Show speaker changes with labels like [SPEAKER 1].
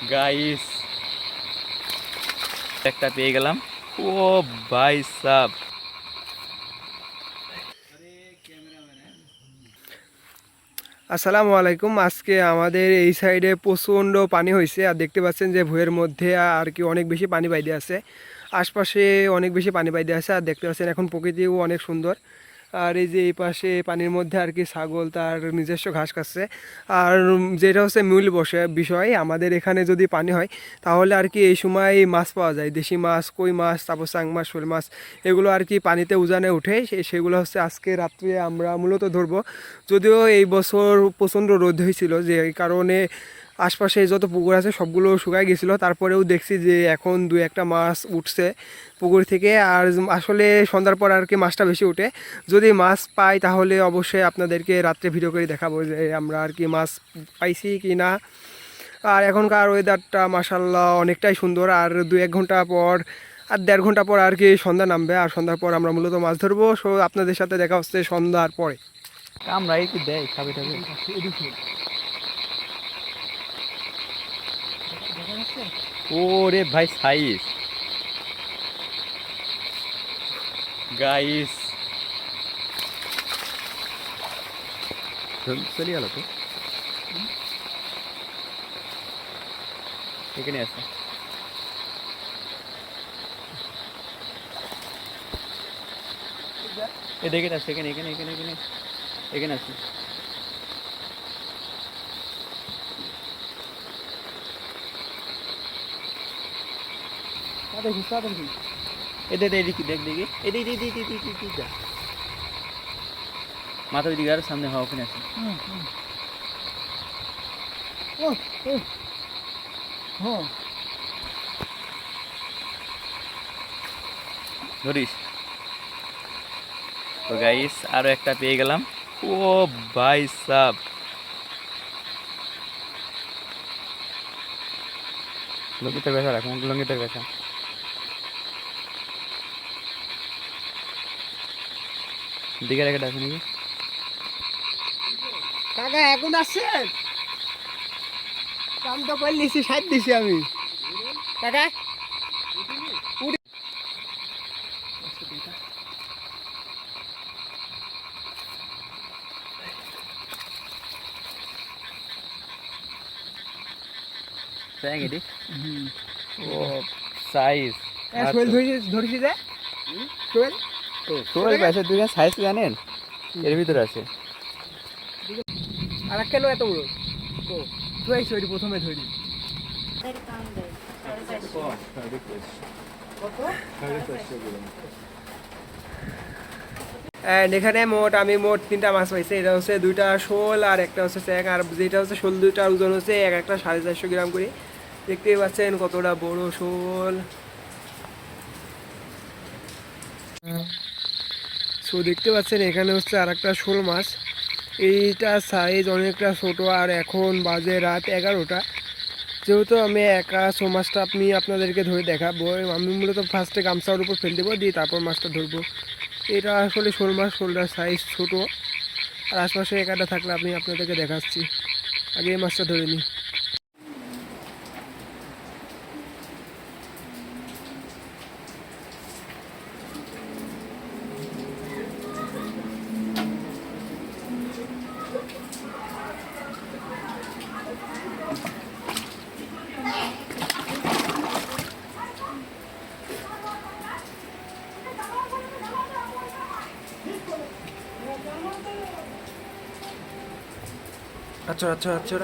[SPEAKER 1] Guys একটা পেয়ে গেলাম। ও ভাই সাব,
[SPEAKER 2] আসসালামু আলাইকুম। আজকে আমাদের এই সাইডে প্রচণ্ড পানি হয়েছে, আর দেখতে পাচ্ছেন যে ভুঁয়ের মধ্যে আর কি অনেক বেশি পানি বাইরে আছে। আশপাশে অনেক বেশি পানি বাইরে আছে, আর দেখতে পাচ্ছেন এখন প্রকৃতিও অনেক সুন্দর। আর এই যে এই পাশে পানির মধ্যে আর কি ছাগল তার নিজস্ব ঘাস খাচ্ছে। আর যেটা হচ্ছে মূল বিষয়, আমাদের এখানে যদি পানি হয় তাহলে আর কি এই সময় মাছ পাওয়া যায়, দেশি মাছ, কই মাছ, তারপর চাং মাছ, শোল মাছ, এগুলো আর কি পানিতে উজানে উঠে। সেগুলো হচ্ছে আজকে রাত্রে আমরা মূলত ধরবো। যদিও এই বছর প্রচণ্ড রোদ হয়েছিল, যে এই কারণে আশপাশে যত পুকুর আছে সবগুলো শুকায় গেছিলো। তারপরেও দেখছি যে এখন দু একটা মাছ উঠছে পুকুর থেকে। আর আসলে সন্ধ্যার পর আর কি মাছটা বেশি উঠে। যদি মাছ পাই তাহলে অবশ্যই আপনাদেরকে রাত্রে ভিডিও করে দেখাবো যে আমরা আর কি মাছ পাইছি কি না। আর এখনকার ওয়েদারটা মাশাল্লাহ অনেকটাই সুন্দর। আর দু এক ঘন্টা পর আর দেড় ঘন্টা পর আর কি সন্ধ্যা নামবে, আর সন্ধ্যার পর আমরা মূলত মাছ ধরবো। সো আপনাদের সাথে দেখা হচ্ছে সন্ধ্যার পরে।
[SPEAKER 1] কামড়াই কি দেয়, খাবে খাবে। ও রে ভাই সাইজ, গাইস চলে গেল তো, এখানে আছে। এ দেখে আছে, এখানে এখানে এখানে এখানে এখানে আছে। এদের এদিকে দেখ দেখি, এদিকে এদিকে মাথা ওইদিকে আর সামনে হওয়া, ওখানে আছে। ধরিস তো গাইস, আরো একটা পেয়ে গেলাম। ও ভাই সাব, লঙ্গিতে বেসা রাখ, লঙ্গিতে বেসা। দিকে রেখে আছে নাকি?
[SPEAKER 2] কাকা এখন আসছে, কাম তো করে নিছি, সাইড দিছি আমি কাকা।
[SPEAKER 1] দেখ এটি, ও সাইজ
[SPEAKER 2] শোল ধরেছি যে শোল
[SPEAKER 1] তোর পাশে দুই সাইজ জানেন, এর ভিতরে আছে।
[SPEAKER 2] আর কেন এত বড় ও ধরেছি, ওইটি প্রথমে ধরি। অ্যান্ড এখানে মোট 3টা মাছ পাইছি। এটা হচ্ছে 2টা শোল আর একটা হচ্ছে চ্যাং। আর যেটা হচ্ছে শোল, 2টার ওজন হচ্ছে এক একটা 450 গ্রাম করে। দেখতেই পাচ্ছেন কতটা বড় শোল। সো দেখতে পাচ্ছেন এখানে হচ্ছে আর একটা শোল মাছ। এইটা সাইজ অনেকটা ছোটো। আর এখন বাজে রাত 11টা। যেহেতু আমি একা, শো মাছটা আপনাদেরকে ধরে দেখাবো। আমি মূলত ফার্স্টে গামছার উপর ফেল দেবো, দিয়ে তারপর মাছটা ধরবো। এটা আসলে শোল মাছ, শোলটার সাইজ ছোটো। আর আশপাশে একাটা থাকলে আপনাদেরকে দেখাচ্ছি। আগে এই মাছটা ধরে নিই। আচ্ছা আচ্ছা আচ্ছা।